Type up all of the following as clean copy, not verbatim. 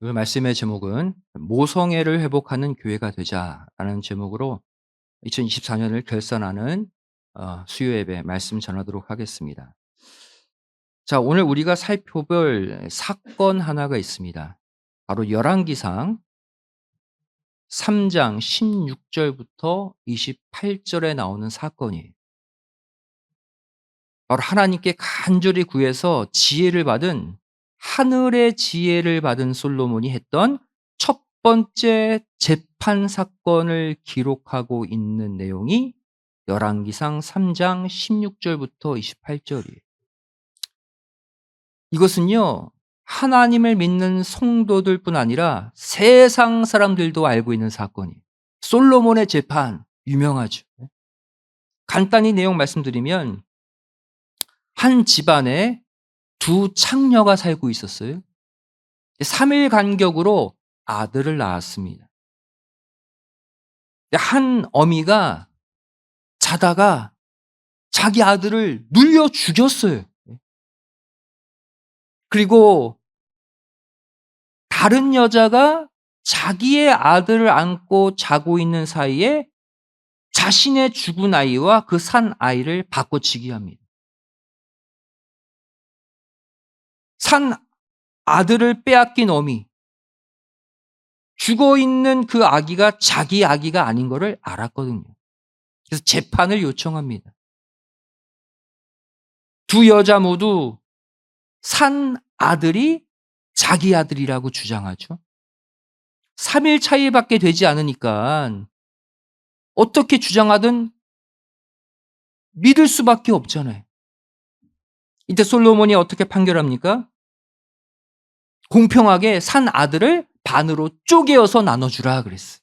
오늘 말씀의 제목은 모성애를 회복하는 교회가 되자라는 제목으로 2024년을 결산하는 수요 예배 말씀 전하도록 하겠습니다. 자, 오늘 우리가 살펴볼 사건 하나가 있습니다. 바로 열왕기상 3장 16절부터 28절에 나오는 사건이에요. 바로 하나님께 간절히 구해서 지혜를 받은, 하늘의 지혜를 받은 솔로몬이 했던 첫 번째 재판 사건을 기록하고 있는 내용이 열왕기상 3장 16절부터 28절이에요. 이것은요, 하나님을 믿는 성도들뿐 아니라 세상 사람들도 알고 있는 사건이에요. 솔로몬의 재판 유명하죠. 간단히 내용 말씀드리면, 한 집안에 두 창녀가 살고 있었어요. 3일 간격으로 아들을 낳았습니다. 한 어미가 자다가 자기 아들을 눌려 죽였어요. 그리고 다른 여자가 자기의 아들을 안고 자고 있는 사이에 자신의 죽은 아이와 그 산 아이를 바꿔치기 합니다. 산 아들을 빼앗긴 어미, 죽어 있는 그 아기가 자기 아기가 아닌 것을 알았거든요. 그래서 재판을 요청합니다. 두 여자 모두 산 아들이 자기 아들이라고 주장하죠. 3일 차이밖에 되지 않으니까 어떻게 주장하든 믿을 수밖에 없잖아요. 이때 솔로몬이 어떻게 판결합니까? 공평하게 산 아들을 반으로 쪼개어서 나눠주라 그랬어요.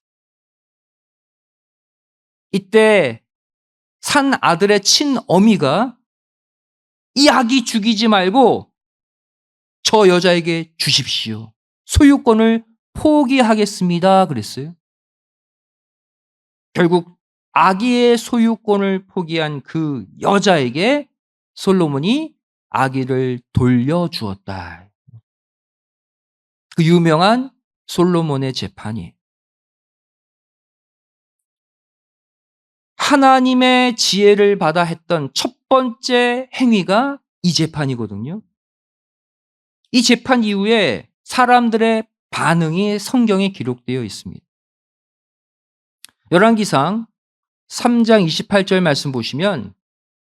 이때 산 아들의 친어미가 이 아기 죽이지 말고 저 여자에게 주십시오. 소유권을 포기하겠습니다 그랬어요. 결국 아기의 소유권을 포기한 그 여자에게 솔로몬이 아기를 돌려주었다. 그 유명한 솔로몬의 재판이 하나님의 지혜를 받아 했던 첫 번째 행위가 이 재판이거든요. 이 재판 이후에 사람들의 반응이 성경에 기록되어 있습니다. 열왕기상 3장 28절 말씀 보시면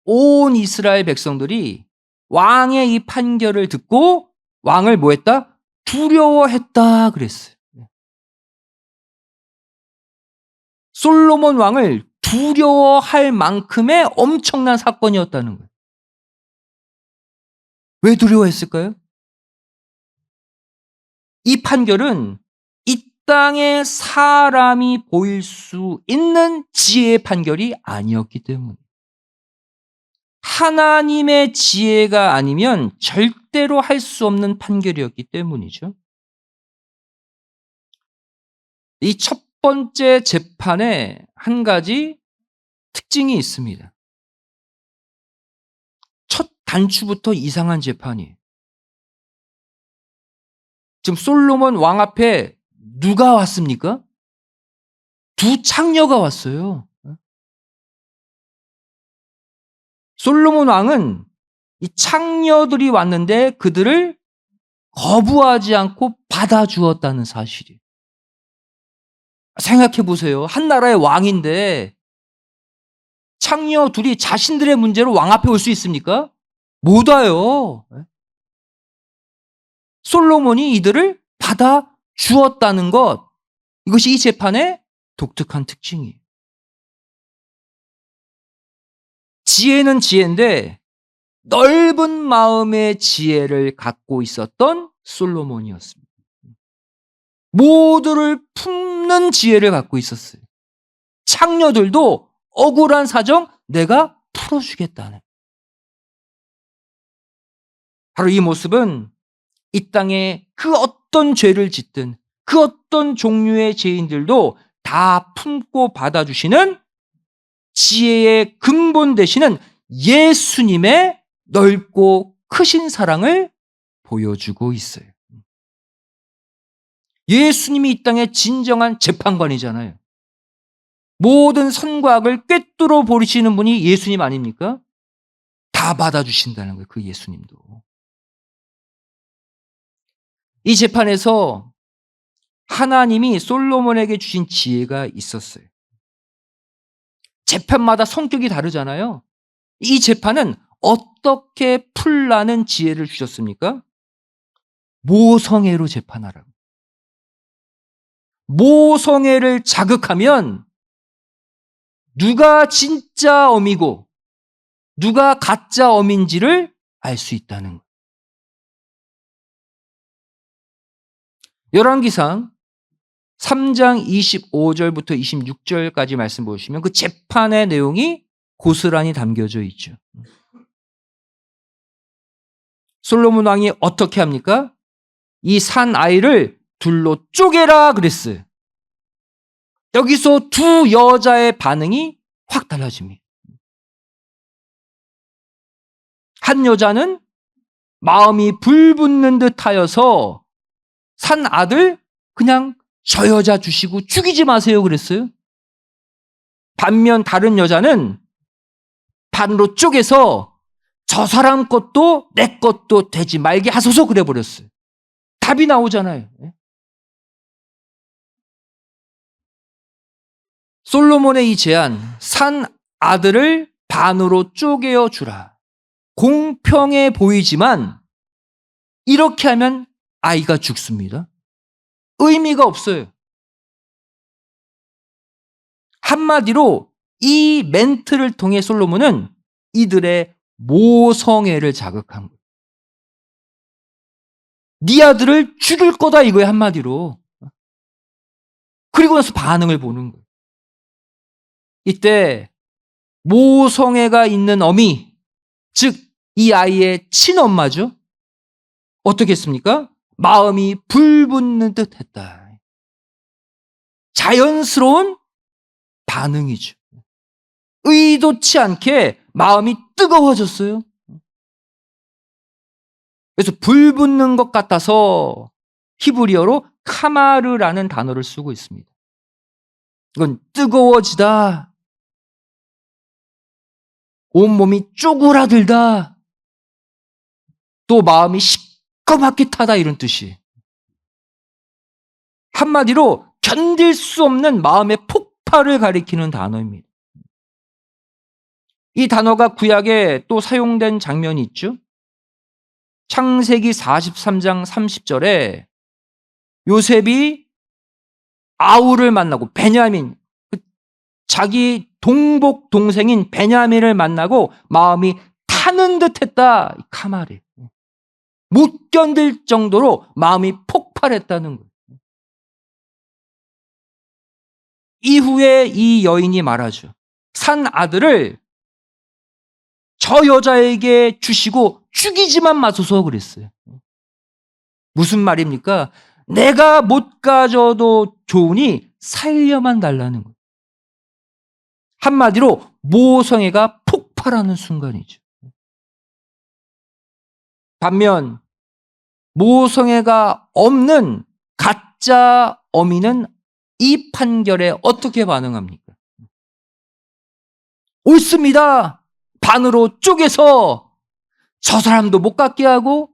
온 이스라엘 백성들이 왕의 이 판결을 듣고 왕을 뭐 했다? 두려워했다 그랬어요. 솔로몬 왕을 두려워할 만큼의 엄청난 사건이었다는 거예요. 왜 두려워했을까요? 이 판결은 이 땅에 사람이 보일 수 있는 지혜의 판결이 아니었기 때문에, 하나님의 지혜가 아니면 절대로 할 수 없는 판결이었기 때문이죠. 이 첫 번째 재판에 한 가지 특징이 있습니다. 첫 단추부터 이상한 재판이에요. 지금 솔로몬 왕 앞에 누가 왔습니까? 두 창녀가 왔어요. 솔로몬 왕은 이 창녀들이 왔는데 그들을 거부하지 않고 받아주었다는 사실이에요. 생각해 보세요. 한 나라의 왕인데 창녀 둘이 자신들의 문제로 왕 앞에 올 수 있습니까? 못 와요. 솔로몬이 이들을 받아주었다는 것, 이것이 이 재판의 독특한 특징이에요. 지혜는 지혜인데 넓은 마음의 지혜를 갖고 있었던 솔로몬이었습니다. 모두를 품는 지혜를 갖고 있었어요. 창녀들도 억울한 사정 내가 풀어주겠다는, 바로 이 모습은 이 땅에 그 어떤 죄를 짓든 그 어떤 종류의 죄인들도 다 품고 받아주시는 지혜의 근본 되시는 예수님의 넓고 크신 사랑을 보여주고 있어요. 예수님이 이 땅의 진정한 재판관이잖아요. 모든 선과 악을 꿰뚫어 버리시는 분이 예수님 아닙니까? 다 받아주신다는 거예요. 그 예수님도. 이 재판에서 하나님이 솔로몬에게 주신 지혜가 있었어요. 재판마다 성격이 다르잖아요. 이 재판은 어떻게 풀라는 지혜를 주셨습니까? 모성애로 재판하라고. 모성애를 자극하면 누가 진짜 어미고 누가 가짜 어미인지를 알 수 있다는 거예요. 열왕기상 3장 25절부터 26절까지 말씀 보시면 그 재판의 내용이 고스란히 담겨져 있죠. 솔로몬 왕이 어떻게 합니까? 이 산 아이를 둘로 쪼개라 그랬어요. 여기서 두 여자의 반응이 확 달라집니다. 한 여자는 마음이 불붙는 듯 하여서 산 아들 그냥 저 여자 주시고 죽이지 마세요 그랬어요. 반면 다른 여자는 반으로 쪼개서 저 사람 것도 내 것도 되지 말게 하소서 그래 버렸어요. 답이 나오잖아요. 솔로몬의 이 제안, 산 아들을 반으로 쪼개어 주라. 공평해 보이지만 이렇게 하면 아이가 죽습니다. 의미가 없어요. 한마디로 이 멘트를 통해 솔로몬은 이들의 모성애를 자극한 거예요. 네 아들을 죽일 거다 이거예요, 한마디로. 그리고 나서 반응을 보는 거예요. 이때 모성애가 있는 어미, 즉 이 아이의 친엄마죠. 어떻게 했습니까? 마음이 불붙는 듯 했다. 자연스러운 반응이죠. 의도치 않게 마음이 뜨거워졌어요. 그래서 불붙는 것 같아서 히브리어로 카마르라는 단어를 쓰고 있습니다. 이건 뜨거워지다, 온몸이 쪼그라들다, 또 마음이 시커멓게 타다 이런 뜻이에요. 한마디로 견딜 수 없는 마음의 폭발을 가리키는 단어입니다. 이 단어가 구약에 또 사용된 장면이 있죠. 창세기 43장 30절에 요셉이 아우를 만나고 베냐민, 자기 동복 동생인 베냐민을 만나고 마음이 타는 듯했다. 카마르. 못 견딜 정도로 마음이 폭발했다는 거예요. 이후에 이 여인이 말하죠. 산 아들을 저 여자에게 주시고 죽이지만 마소서 그랬어요. 무슨 말입니까? 내가 못 가져도 좋으니 살려만 달라는 거예요. 한마디로 모성애가 폭발하는 순간이죠. 반면 모성애가 없는 가짜 어미는 이 판결에 어떻게 반응합니까? 옳습니다. 반으로 쪼개서 저 사람도 못 갖게 하고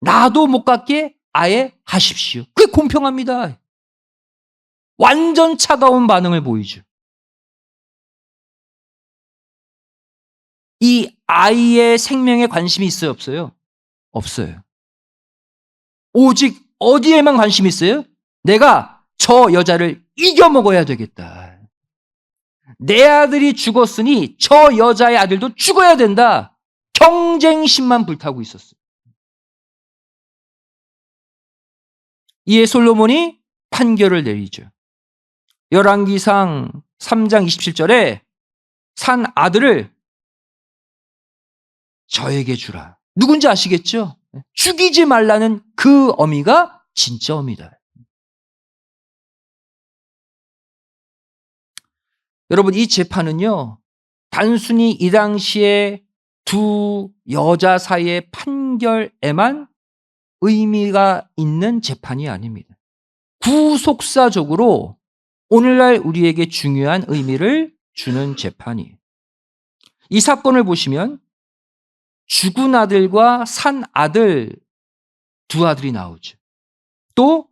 나도 못 갖게 아예 하십시오. 그게 공평합니다. 완전 차가운 반응을 보이죠. 이 아이의 생명에 관심이 있어요, 없어요? 없어요. 오직 어디에만 관심이 있어요? 내가 저 여자를 이겨먹어야 되겠다. 내 아들이 죽었으니 저 여자의 아들도 죽어야 된다. 경쟁심만 불타고 있었어요. 이에 솔로몬이 판결을 내리죠. 열왕기상 3장 27절에 산 아들을 저에게 주라. 누군지 아시겠죠? 죽이지 말라는 그 어미가 진짜 어미다. 여러분, 이 재판은요, 단순히 이 당시에 두 여자 사이의 판결에만 의미가 있는 재판이 아닙니다. 구속사적으로 오늘날 우리에게 중요한 의미를 주는 재판이에요. 이 사건을 보시면 죽은 아들과 산 아들 두 아들이 나오죠. 또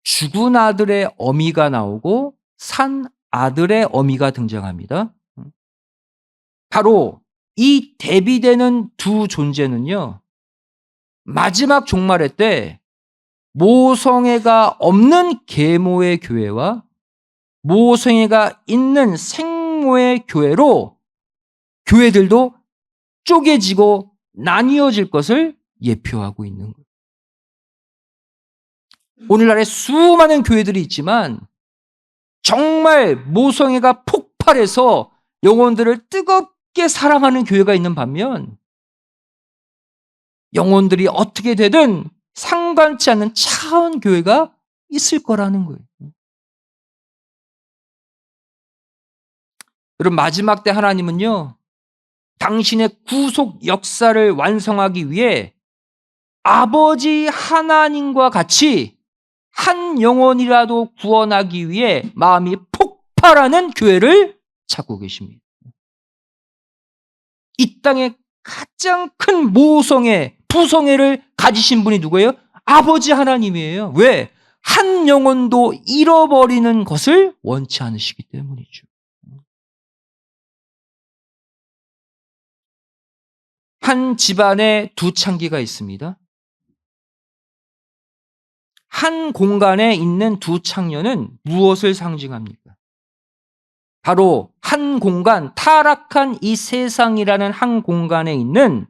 죽은 아들의 어미가 나오고 산 아들의 어미가 등장합니다. 바로 이 대비되는 두 존재는요, 마지막 종말의 때 모성애가 없는 계모의 교회와 모성애가 있는 생모의 교회로 교회들도 쪼개지고 나뉘어질 것을 예표하고 있는 거예요. 오늘날에 수많은 교회들이 있지만 정말 모성애가 폭발해서 영혼들을 뜨겁게 사랑하는 교회가 있는 반면 영혼들이 어떻게 되든 상관치 않는 차은 교회가 있을 거라는 거예요. 여러분, 마지막 때 하나님은요, 당신의 구속 역사를 완성하기 위해 아버지 하나님과 같이 한 영혼이라도 구원하기 위해 마음이 폭발하는 교회를 찾고 계십니다. 이 땅에 가장 큰 모성애, 부성애를 가지신 분이 누구예요? 아버지 하나님이에요. 왜? 한 영혼도 잃어버리는 것을 원치 않으시기 때문이죠. 한 집안에 두 창기가 있습니다. 한 공간에 있는 두 창녀는 무엇을 상징합니까? 바로 한 공간, 타락한 이 세상이라는 한 공간에 있는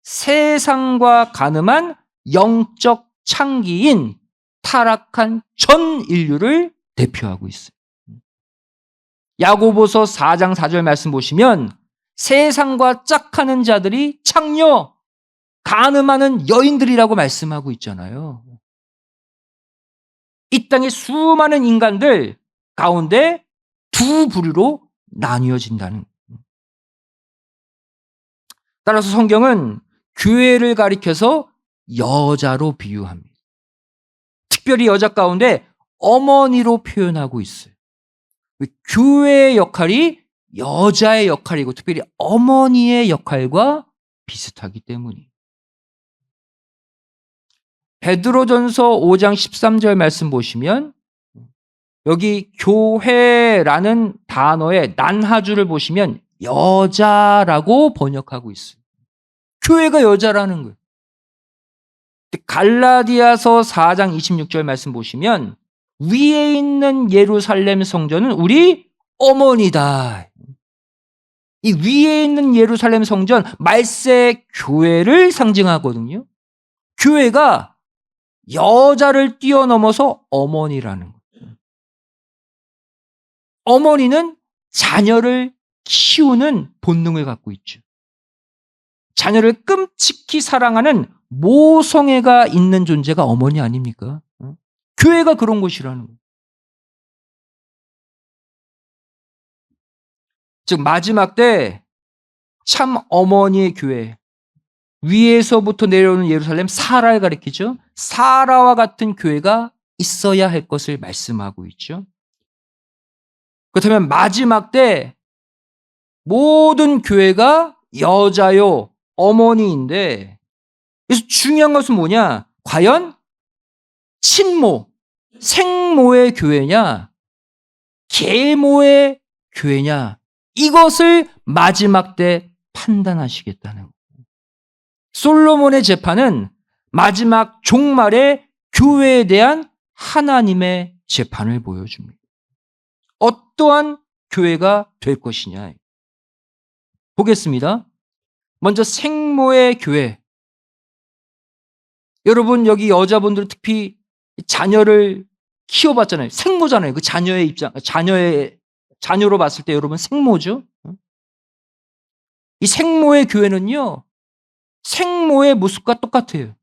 세상과 가늠한 영적 창기인 타락한 전 인류를 대표하고 있어요. 야고보서 4장 4절 말씀 보시면 세상과 짝하는 자들이 창녀, 가늠하는 여인들이라고 말씀하고 있잖아요. 이 땅의 수많은 인간들 가운데 두 부류로 나뉘어진다는 거예요. 따라서 성경은 교회를 가리켜서 여자로 비유합니다. 특별히 여자 가운데 어머니로 표현하고 있어요. 교회의 역할이 여자의 역할이고 특별히 어머니의 역할과 비슷하기 때문이에요. 베드로전서 5장 13절 말씀 보시면 여기 교회라는 단어의 난하주를 보시면 여자라고 번역하고 있어요. 교회가 여자라는 거예요. 갈라디아서 4장 26절 말씀 보시면 위에 있는 예루살렘 성전은 우리 어머니다. 이 위에 있는 예루살렘 성전 말세 교회를 상징하거든요. 교회가 여자를 뛰어넘어서 어머니라는 거예요. 어머니는 자녀를 키우는 본능을 갖고 있죠. 자녀를 끔찍히 사랑하는 모성애가 있는 존재가 어머니 아닙니까? 교회가 그런 곳이라는 거예요. 즉 마지막 때 참 어머니의 교회, 위에서부터 내려오는 예루살렘 사라를 가리키죠. 사라와 같은 교회가 있어야 할 것을 말씀하고 있죠. 그렇다면 마지막 때 모든 교회가 여자요, 어머니인데 그래서 중요한 것은 뭐냐? 과연 친모, 생모의 교회냐, 계모의 교회냐, 이것을 마지막 때 판단하시겠다는 거예요. 솔로몬의 재판은 마지막 종말의 교회에 대한 하나님의 재판을 보여줍니다. 어떠한 교회가 될 것이냐. 보겠습니다. 먼저 생모의 교회. 여러분 여기 여자분들 특히 자녀를 키워봤잖아요. 생모잖아요. 그 자녀의 입장, 자녀로 봤을 때 여러분 생모죠. 이 생모의 교회는요, 생모의 모습과 똑같아요.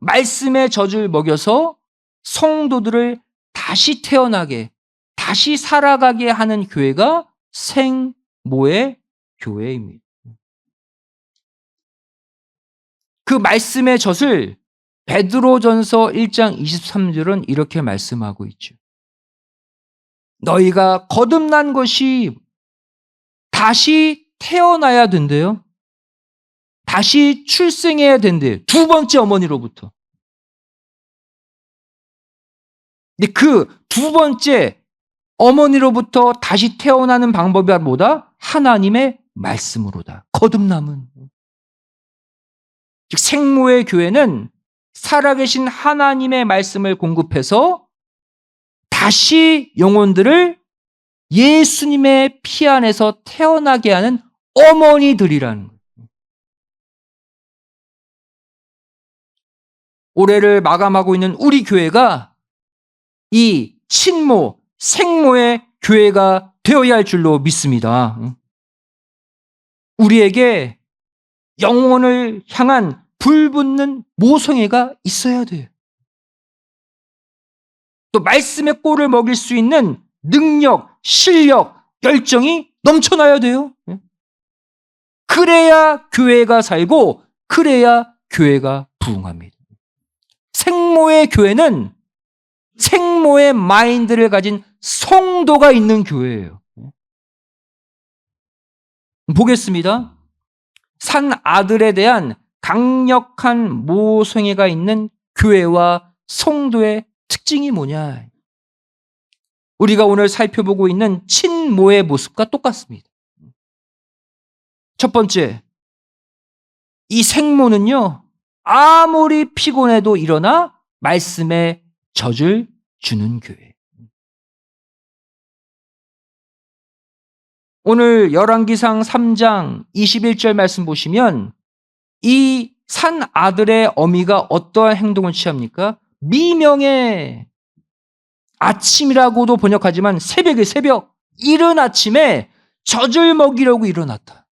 말씀의 젖을 먹여서 성도들을 다시 태어나게, 다시 살아가게 하는 교회가 생모의 교회입니다. 그 말씀의 젖을 베드로전서 1장 23절은 이렇게 말씀하고 있죠. 너희가 거듭난 것이 다시 태어나야 된대요. 다시 출생해야 된대요. 두 번째 어머니로부터. 근데 그 두 번째 어머니로부터 다시 태어나는 방법이 뭐다? 하나님의 말씀으로다. 거듭남은. 즉 생모의 교회는 살아계신 하나님의 말씀을 공급해서 다시 영혼들을 예수님의 피 안에서 태어나게 하는 어머니들이라는 거예요. 올해를 마감하고 있는 우리 교회가 이 친모, 생모의 교회가 되어야 할 줄로 믿습니다. 우리에게 영혼을 향한 불붙는 모성애가 있어야 돼요. 또 말씀의 꼴을 먹일 수 있는 능력, 실력, 열정이 넘쳐나야 돼요. 그래야 교회가 살고 그래야 교회가 부흥합니다. 생모의 교회는 생모의 마인드를 가진 성도가 있는 교회예요. 보겠습니다. 산 아들에 대한 강력한 모성애가 있는 교회와 성도의 특징이 뭐냐? 우리가 오늘 살펴보고 있는 친모의 모습과 똑같습니다. 첫 번째, 이 생모는요, 아무리 피곤해도 일어나 말씀에 젖을 주는 교회. 오늘 열왕기상 3장 21절 말씀 보시면 이 산 아들의 어미가 어떠한 행동을 취합니까? 미명의 아침이라고도 번역하지만 새벽에 새벽, 이른 아침에 젖을 먹이려고 일어났다.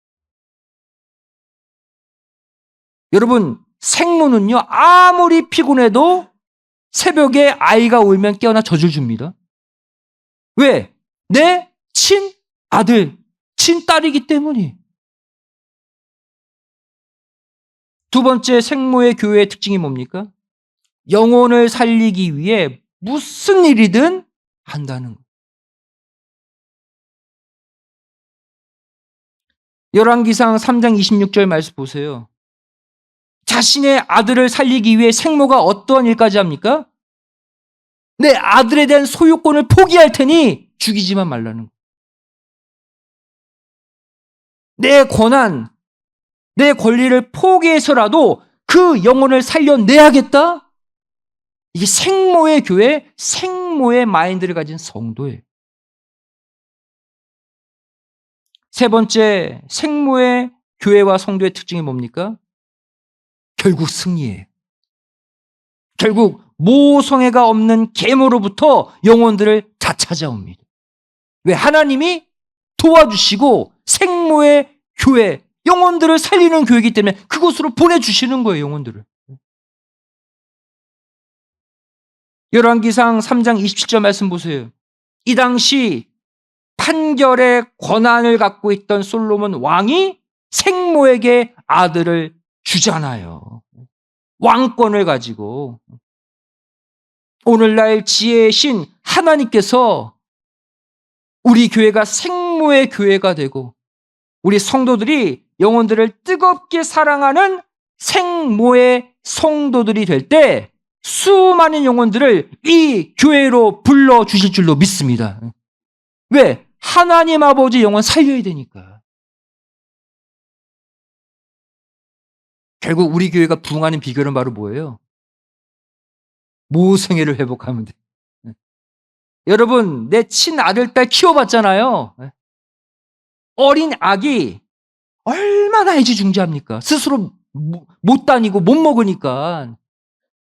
여러분, 생모는요, 아무리 피곤해도 새벽에 아이가 울면 깨어나 젖을 줍니다. 왜? 내 친아들, 친딸이기 때문이. 두 번째 생모의 교회의 특징이 뭡니까? 영혼을 살리기 위해 무슨 일이든 한다는 거예요. 열왕기상 3장 26절 말씀 보세요. 자신의 아들을 살리기 위해 생모가 어떠한 일까지 합니까? 내 아들에 대한 소유권을 포기할 테니 죽이지만 말라는 거예요. 내 권한, 내 권리를 포기해서라도 그 영혼을 살려내야겠다? 이게 생모의 교회, 생모의 마인드를 가진 성도예요. 세 번째, 생모의 교회와 성도의 특징이 뭡니까? 결국 승리예요. 결국 모성애가 없는 계모로부터 영혼들을 다 찾아옵니다. 왜? 하나님이 도와주시고 생모의 교회, 영혼들을 살리는 교회이기 때문에 그곳으로 보내주시는 거예요, 영혼들을. 열왕기상 3장 27절 말씀 보세요. 이 당시 판결의 권한을 갖고 있던 솔로몬 왕이 생모에게 아들을 주잖아요. 왕권을 가지고. 오늘날 지혜의 신 하나님께서 우리 교회가 생모의 교회가 되고 우리 성도들이 영혼들을 뜨겁게 사랑하는 생모의 성도들이 될 때 수많은 영혼들을 이 교회로 불러주실 줄로 믿습니다. 왜? 하나님 아버지 영혼 살려야 되니까. 결국 우리 교회가 부흥하는 비결은 바로 뭐예요? 모성애를 회복하면 돼요. 여러분, 내 친아들, 딸 키워봤잖아요. 어린 아기 얼마나 애지중지합니까? 스스로 못 다니고 못 먹으니까.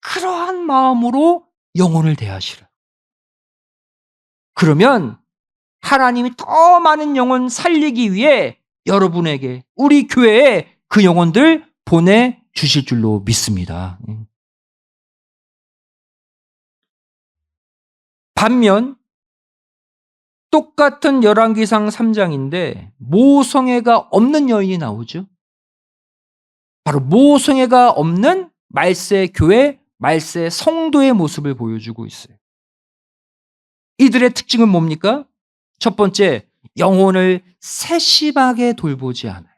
그러한 마음으로 영혼을 대하시라. 그러면 하나님이 더 많은 영혼 살리기 위해 여러분에게, 우리 교회에 그 영혼들 보내주실 줄로 믿습니다. 반면 똑같은 열왕기상 3장인데 모성애가 없는 여인이 나오죠. 바로 모성애가 없는 말세 교회 말세 성도의 모습을 보여주고 있어요. 이들의 특징은 뭡니까? 첫 번째, 영혼을 세심하게 돌보지 않아요.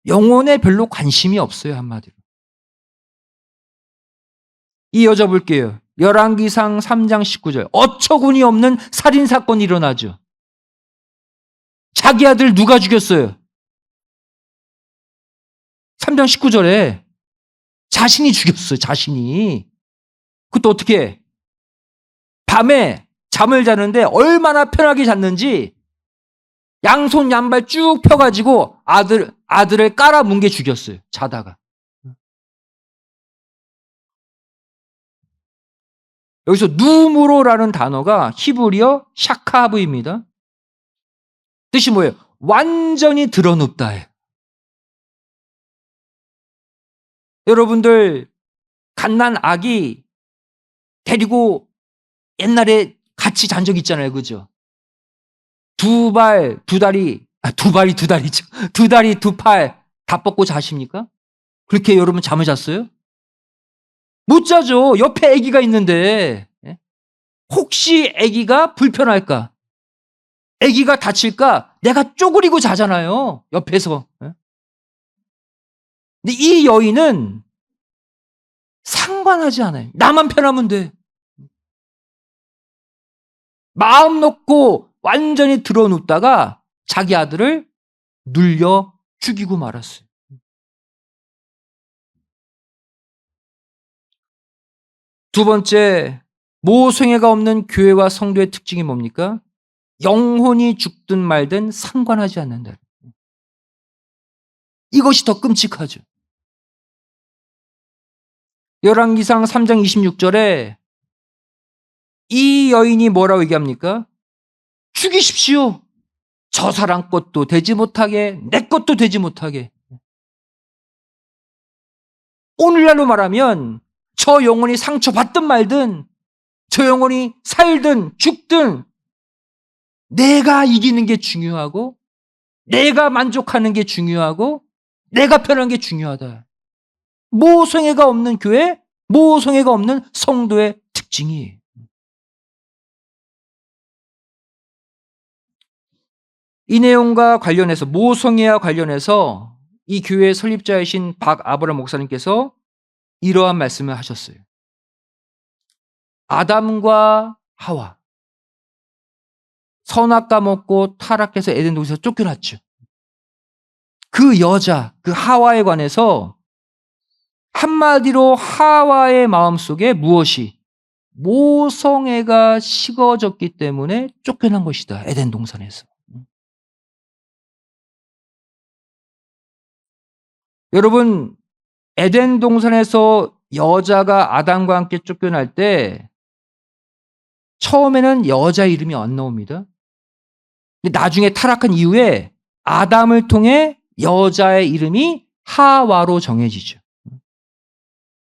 영혼에 별로 관심이 없어요, 한마디로. 이어져 볼게요. 열왕기상 3장 19절. 어처구니 없는 살인사건이 일어나죠. 자기 아들 누가 죽였어요? 3장 19절에 자신이 죽였어요, 자신이. 그것도 어떻게 해? 밤에 잠을 자는데 얼마나 편하게 잤는지 양손 양발 쭉 펴가지고 아들을 깔아뭉개 죽였어요, 자다가. 여기서 누무로라는 단어가 히브리어 샤카브입니다. 뜻이 뭐예요? 완전히 드러눕다예요. 여러분들 갓난 아기 데리고 옛날에 같이 잔 적 있잖아요, 그죠? 두 다리, 두 팔 다 뻗고 자십니까? 그렇게 여러분 잠을 잤어요? 못 자죠. 옆에 아기가 있는데. 혹시 아기가 불편할까? 아기가 다칠까? 내가 쪼그리고 자잖아요, 옆에서. 근데 이 여인은 상관하지 않아요. 나만 편하면 돼. 마음 놓고 완전히 드러눕다가 자기 아들을 눌려 죽이고 말았어요. 두 번째, 모성애가 없는 교회와 성도의 특징이 뭡니까? 영혼이 죽든 말든 상관하지 않는다. 이것이 더 끔찍하죠. 열왕기상 3장 26절에 이 여인이 뭐라고 얘기합니까? 죽이십시오. 저 사람 것도 되지 못하게, 내 것도 되지 못하게. 오늘날로 말하면 저 영혼이 상처받든 말든, 저 영혼이 살든 죽든 내가 이기는 게 중요하고, 내가 만족하는 게 중요하고, 내가 편한 게 중요하다. 모성애가 없는 교회, 모성애가 없는 성도의 특징이에요. 이 내용과 관련해서, 모성애와 관련해서 이 교회의 설립자이신 박아브람 목사님께서 이러한 말씀을 하셨어요. 아담과 하와, 선악과 먹고 타락해서 에덴 동산에서 쫓겨났죠. 그 여자, 그 하와에 관해서 한마디로 하와의 마음속에 무엇이? 모성애가 식어졌기 때문에 쫓겨난 것이다, 에덴 동산에서. 여러분, 에덴 동산에서 여자가 아담과 함께 쫓겨날 때 처음에는 여자 이름이 안 나옵니다. 근데 나중에 타락한 이후에 아담을 통해 여자의 이름이 하와로 정해지죠.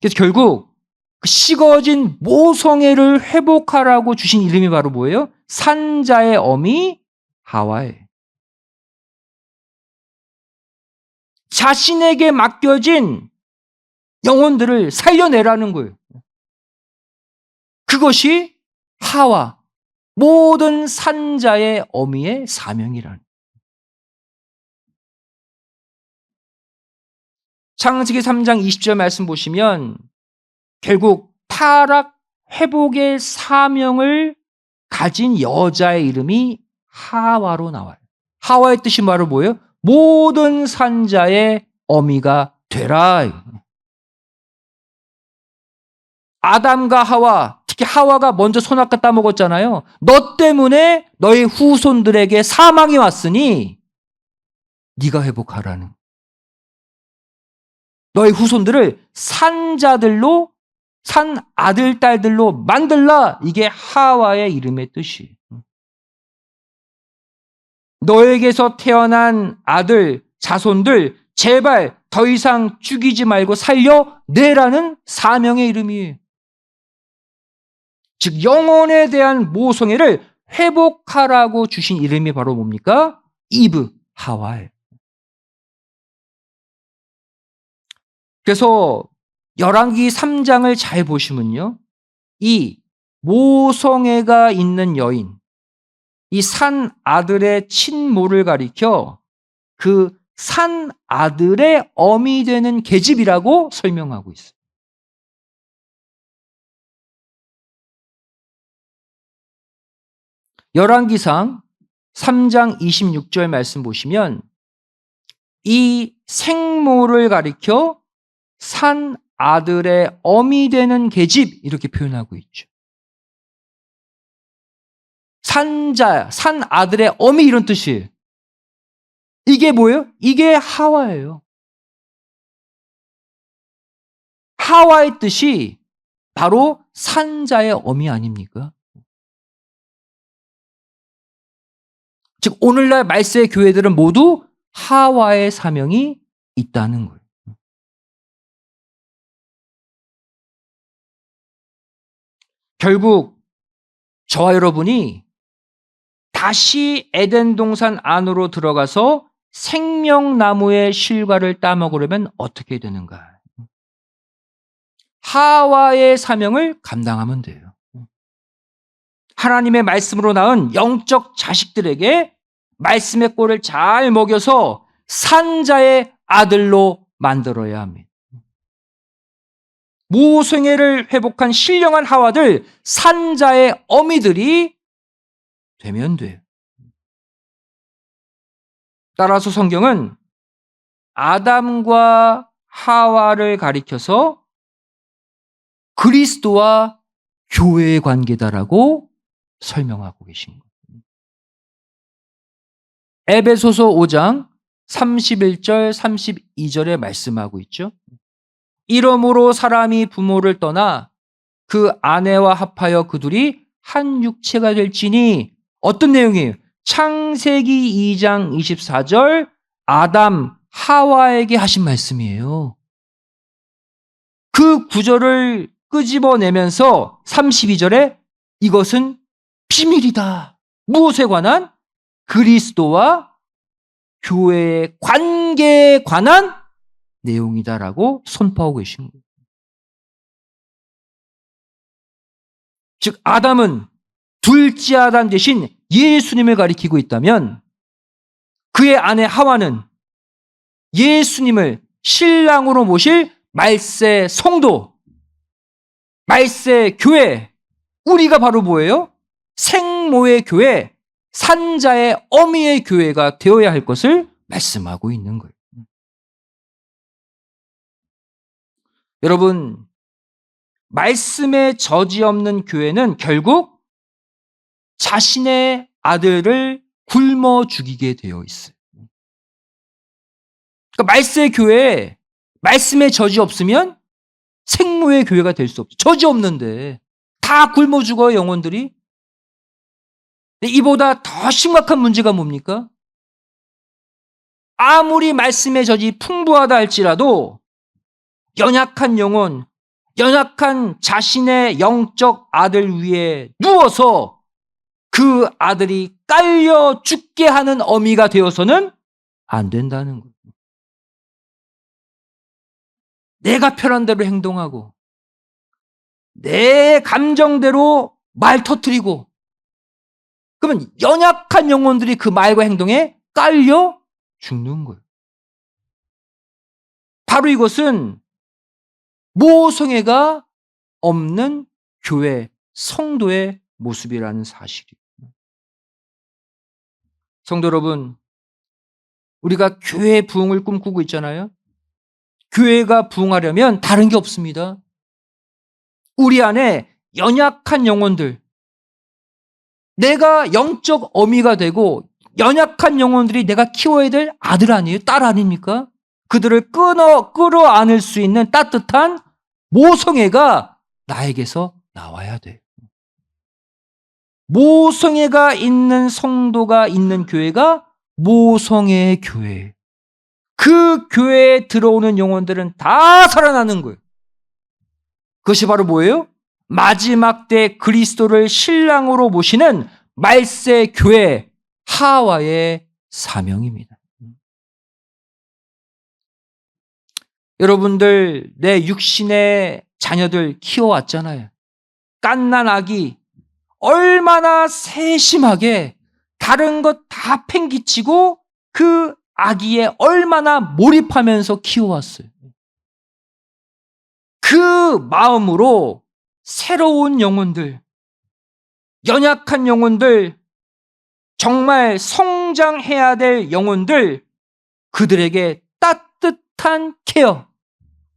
그래서 결국 그 식어진 모성애를 회복하라고 주신 이름이 바로 뭐예요? 산자의 어미 하와예요. 자신에게 맡겨진 영혼들을 살려내라는 거예요. 그것이 하와, 모든 산자의 어미의 사명이라는 거예요. 창세기 3장 20절 말씀 보시면 결국 타락 회복의 사명을 가진 여자의 이름이 하와로 나와요. 하와의 뜻이 바로 뭐예요? 모든 산자의 어미가 되라. 아담과 하와, 특히 하와가 먼저 선악과 따먹었잖아요. 너 때문에 너희 후손들에게 사망이 왔으니 네가 회복하라는. 너희 후손들을 산자들로, 산 아들, 딸들로 만들라. 이게 하와의 이름의 뜻이에요. 너에게서 태어난 아들, 자손들 제발 더 이상 죽이지 말고 살려내라는 사명의 이름이에요. 즉 영혼에 대한 모성애를 회복하라고 주신 이름이 바로 뭡니까? 이브, 하와예요. 그래서 열왕기 3장을 잘 보시면요. 이 모성애가 있는 여인, 이 산 아들의 친모를 가리켜 그 산 아들의 어미 되는 계집이라고 설명하고 있어요. 열왕기상 3장 26절 말씀 보시면 이 생모를 가리켜 산 아들의 어미 되는 계집 이렇게 표현하고 있죠. 산자, 산 아들의 어미 이런 뜻이에요. 이게 뭐예요? 이게 하와예요. 하와의 뜻이 바로 산자의 어미 아닙니까? 즉 오늘날 말세의 교회들은 모두 하와의 사명이 있다는 거예요. 결국 저와 여러분이 다시 에덴 동산 안으로 들어가서 생명나무의 실과를 따먹으려면 어떻게 되는가? 하와의 사명을 감당하면 돼요. 하나님의 말씀으로 낳은 영적 자식들에게 말씀의 꼴을 잘 먹여서 산자의 아들로 만들어야 합니다. 모성애를 회복한 신령한 하와들, 산자의 어미들이 되면 돼요. 따라서 성경은 아담과 하와를 가리켜서 그리스도와 교회의 관계다라고 설명하고 계신 거예요. 에베소서 5장 31절 32절에 말씀하고 있죠. 이러므로 사람이 부모를 떠나 그 아내와 합하여 그둘이 한 육체가 될지니 어떤 내용이에요? 창세기 2장 24절 아담 하와에게 하신 말씀이에요. 그 구절을 끄집어내면서 32절에 이것은 비밀이다. 무엇에 관한? 그리스도와 교회의 관계에 관한 내용이다라고 선포하고 계신 거예요. 즉 아담은 둘째 아담 대신 예수님을 가리키고 있다면 그의 아내 하와는 예수님을 신랑으로 모실 말세 성도, 말세 교회, 우리가 바로 뭐예요? 생모의 교회, 산자의 어미의 교회가 되어야 할 것을 말씀하고 있는 거예요. 여러분, 말씀에 저지 없는 교회는 결국 자신의 아들을 굶어 죽이게 되어 있어요. 그러니까 말세의 교회에 말씀에 저지 없으면 생모의 교회가 될 수 없죠. 저지 없는데 다 굶어 죽어요, 영혼들이. 이보다 더 심각한 문제가 뭡니까? 아무리 말씀의 저지 풍부하다 할지라도 연약한 영혼, 연약한 자신의 영적 아들 위에 누워서 그 아들이 깔려 죽게 하는 어미가 되어서는 안 된다는 거예요. 내가 편한 대로 행동하고 내 감정대로 말 터뜨리고 그러면 연약한 영혼들이 그 말과 행동에 깔려 죽는 거예요. 바로 이것은 모성애가 없는 교회, 성도의 모습이라는 사실이에요. 성도 여러분, 우리가 교회 부흥을 꿈꾸고 있잖아요. 교회가 부흥하려면 다른 게 없습니다. 우리 안에 연약한 영혼들, 내가 영적 어미가 되고 연약한 영혼들이 내가 키워야 될 아들 아니에요? 딸 아닙니까? 그들을 끌어안을 수 있는 따뜻한 모성애가 나에게서 나와야 돼요. 모성애가 있는 성도가 있는 교회가 모성애의 교회예요. 그 교회에 들어오는 영혼들은 다 살아나는 거예요. 그것이 바로 뭐예요? 마지막 때 그리스도를 신랑으로 모시는 말세 교회 하와의 사명입니다. 여러분들 내 육신의 자녀들 키워왔잖아요. 갓난 아기 얼마나 세심하게 다른 것 다 팽기치고 그 아기에 얼마나 몰입하면서 키워왔어요. 그 마음으로 새로운 영혼들, 연약한 영혼들, 정말 성장해야 될 영혼들, 그들에게 따뜻한 케어,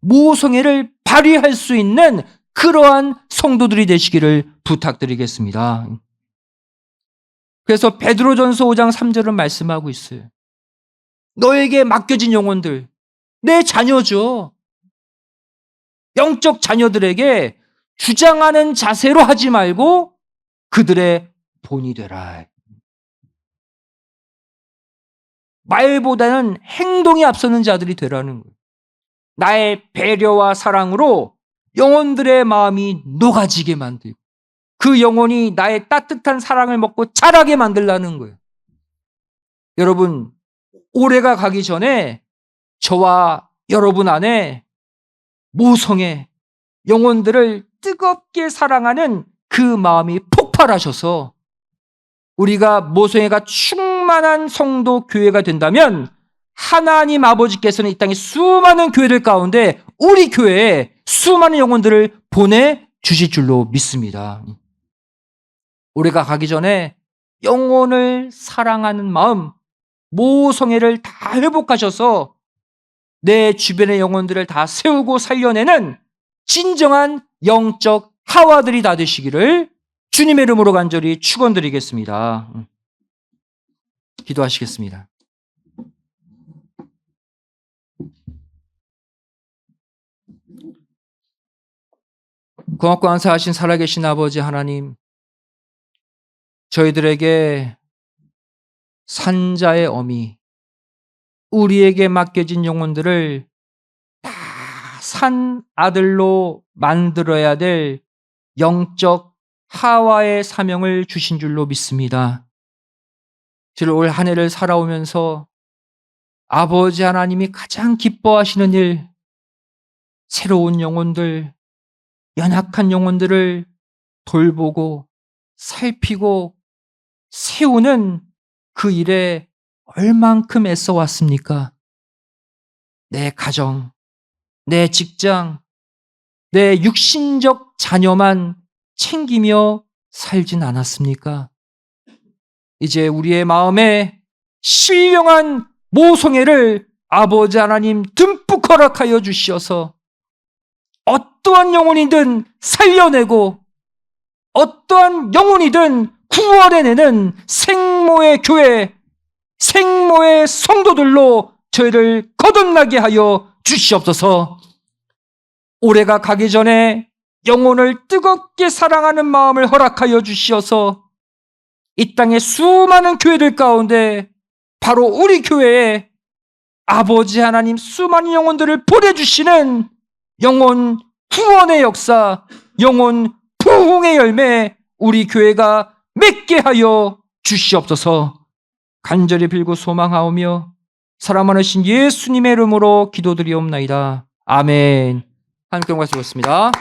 모성애를 발휘할 수 있는 그러한 성도들이 되시기를 부탁드리겠습니다. 그래서 베드로전서 5장 3절은 말씀하고 있어요. 너에게 맡겨진 영혼들, 내 자녀죠. 영적 자녀들에게 주장하는 자세로 하지 말고 그들의 본이 되라. 말보다는 행동이 앞서는 자들이 되라는 거예요. 나의 배려와 사랑으로 영혼들의 마음이 녹아지게 만들고 그 영혼이 나의 따뜻한 사랑을 먹고 자라게 만들라는 거예요. 여러분, 올해가 가기 전에 저와 여러분 안에 모성애, 영혼들을 뜨겁게 사랑하는 그 마음이 폭발하셔서 우리가 모성애가 충만한 성도 교회가 된다면 하나님 아버지께서는 이 땅의 수많은 교회들 가운데 우리 교회에 수많은 영혼들을 보내주실 줄로 믿습니다. 올해가 가기 전에 영혼을 사랑하는 마음, 모성애를 다 회복하셔서 내 주변의 영혼들을 다 세우고 살려내는 진정한 영적 하와들이 다 되시기를 주님의 이름으로 간절히 축원드리겠습니다. 기도하시겠습니다. 고맙고 감사하신 살아계신 아버지 하나님, 저희들에게 산자의 어미, 우리에게 맡겨진 영혼들을 다 산 아들로 만들어야 될 영적 하와의 사명을 주신 줄로 믿습니다. 올 한 해를 살아오면서 아버지 하나님이 가장 기뻐하시는 일, 새로운 영혼들, 연약한 영혼들을 돌보고 살피고 세우는 그 일에 얼만큼 애써왔습니까? 내 가정, 내 직장, 내 육신적 자녀만 챙기며 살진 않았습니까? 이제 우리의 마음에 신령한 모성애를 아버지 하나님 듬뿍 허락하여 주시어서 어떠한 영혼이든 살려내고 어떠한 영혼이든 구원해내는 생모의 교회, 생모의 성도들로 저희를 거듭나게 하여 주시옵소서. 올해가 가기 전에 영혼을 뜨겁게 사랑하는 마음을 허락하여 주시어서 이 땅의 수많은 교회들 가운데 바로 우리 교회에 아버지 하나님 수많은 영혼들을 보내주시는 영혼 구원의 역사, 영혼 부흥의 열매 우리 교회가 맺게 하여 주시옵소서. 간절히 빌고 소망하오며 사랑 많으신 예수님의 이름으로 기도드리옵나이다. 아멘. 하나님께 영광 드리겠습니다.